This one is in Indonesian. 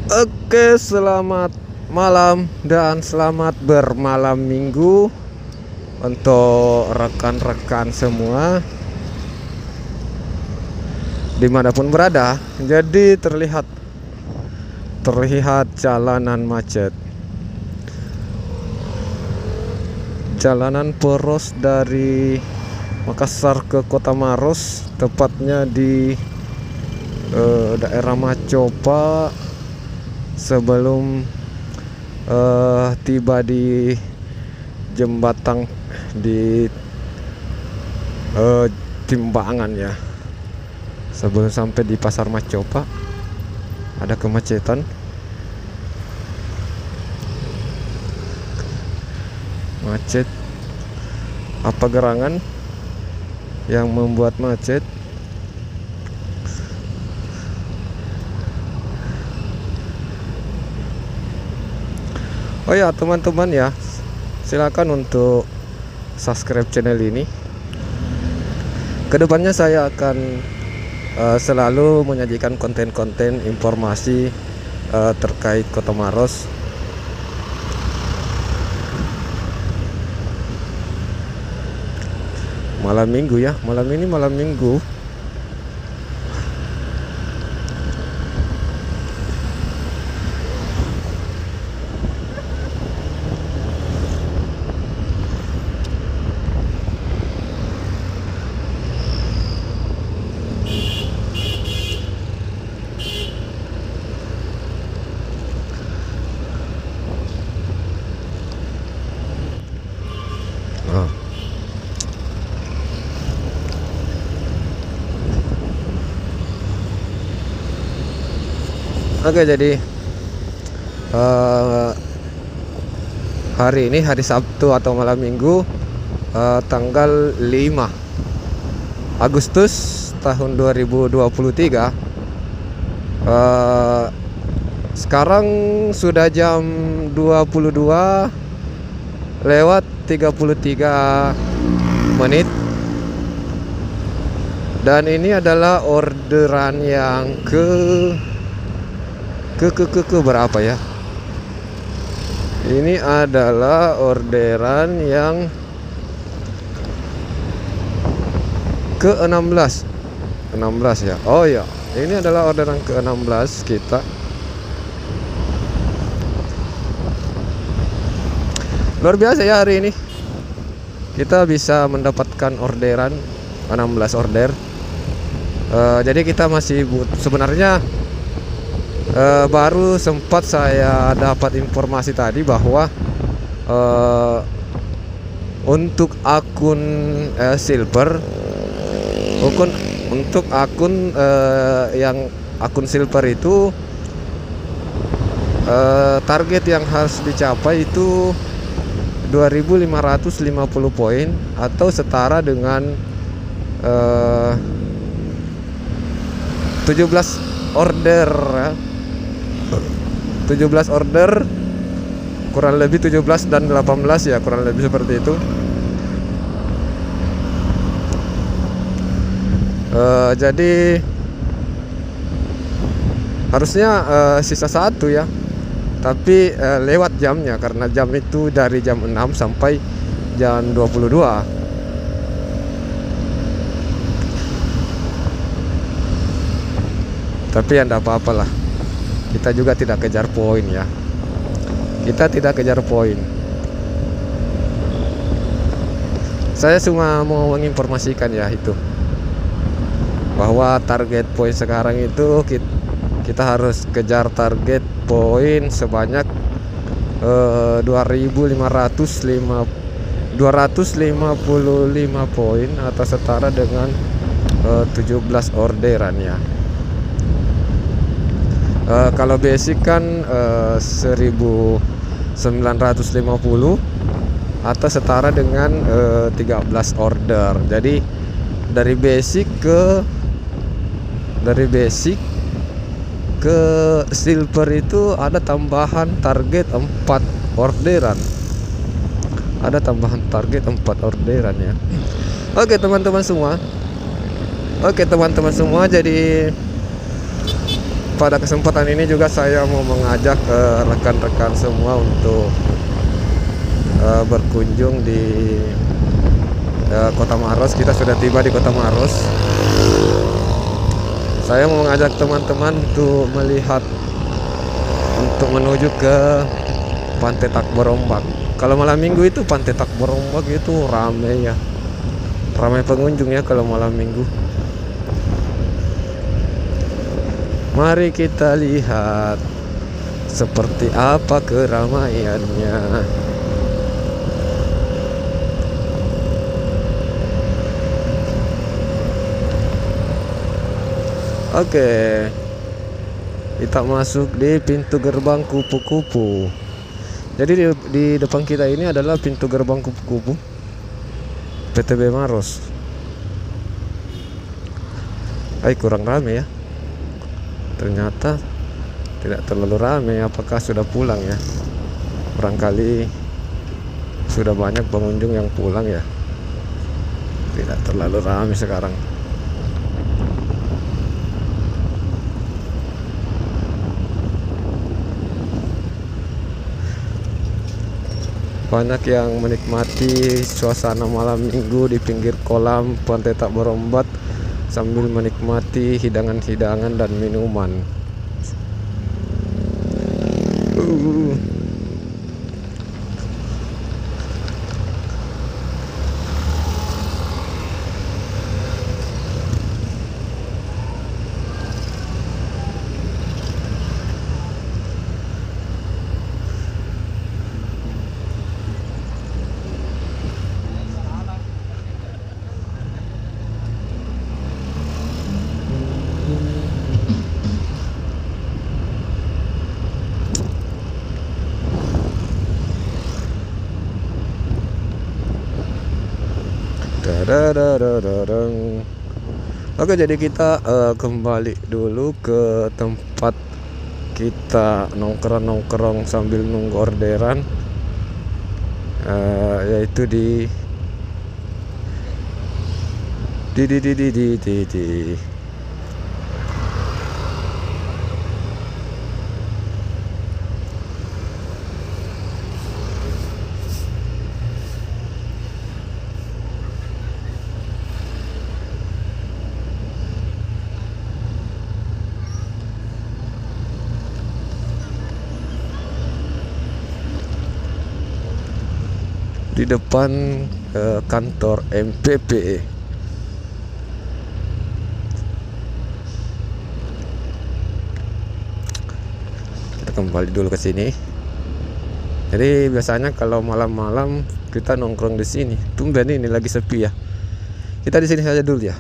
Oke, selamat malam dan selamat bermalam minggu untuk rekan-rekan semua dimanapun berada. Jadi terlihat jalanan macet, jalanan poros dari Makassar ke Kota Maros, tepatnya di daerah Macopa. Sebelum tiba di jembatan di Timbangan ya, sebelum sampai di Pasar Macopa ada kemacetan. Macet, apa gerangan yang membuat macet? Oh ya teman-teman ya, silakan untuk subscribe channel ini. Kedepannya saya akan selalu menyajikan konten-konten informasi terkait Kota Maros. Malam minggu ya, malam ini malam minggu. Oke, jadi hari ini hari Sabtu atau malam minggu, tanggal 5 Agustus tahun 2023. Sekarang sudah jam 22 lewat 33 menit. Dan ini adalah orderan yang ke berapa ya? Ini adalah orderan yang ke-16 ya. Oh ya, ini adalah orderan ke-16 kita. Luar biasa ya, hari ini kita bisa mendapatkan orderan 16 order. Jadi kita masih sebenarnya baru sempat saya dapat informasi tadi bahwa untuk akun silver, untuk akun yang akun silver itu target yang harus dicapai itu 2.550 poin atau setara dengan 17 order ya. 17 order, kurang lebih 17 dan 18 ya, kurang lebih seperti itu. Jadi harusnya sisa satu ya, tapi lewat jamnya, karena jam itu dari jam 6 sampai jam 22. Tapi ya enggak apa-apalah, kita juga tidak kejar poin ya. Kita tidak kejar poin. Saya cuma mau menginformasikan ya itu, bahwa target poin sekarang itu kita harus kejar target poin sebanyak 255 poin atau setara dengan 17 orderan ya. Kalau basic kan 1950 atau setara dengan 13 order. Jadi dari basic ke silver itu ada tambahan target 4 orderan. Ada tambahan target 4 orderan ya. Oke teman-teman semua. Jadi pada kesempatan ini juga saya mau mengajak rekan-rekan semua untuk berkunjung di Kota Maros. Kita sudah tiba di Kota Maros. Saya mau mengajak teman-teman untuk melihat, untuk menuju ke Pantai Takborombak. Kalau malam minggu itu Pantai Takborombak itu ramai ya, ramai pengunjung ya kalau malam minggu. Mari kita lihat seperti apa keramaiannya. Oke, kita masuk di pintu gerbang kupu-kupu. Jadi di depan kita ini adalah pintu gerbang kupu-kupu PTB Maros. Kurang rame ya. Ternyata tidak terlalu ramai. Apakah sudah pulang ya? Barangkali sudah banyak pengunjung yang pulang ya. Tidak terlalu ramai sekarang. Banyak yang menikmati suasana malam minggu di pinggir kolam Pantai Takborombak sambil menikmati hidangan-hidangan dan minuman. Oke, jadi kita kembali dulu ke tempat kita nongkrong sambil nunggu orderan, yaitu di depan kantor MPPE. Kita kembali dulu ke sini. Jadi biasanya kalau malam-malam kita nongkrong di sini. Tumben ini lagi sepi ya. Kita di sini saja dulu ya.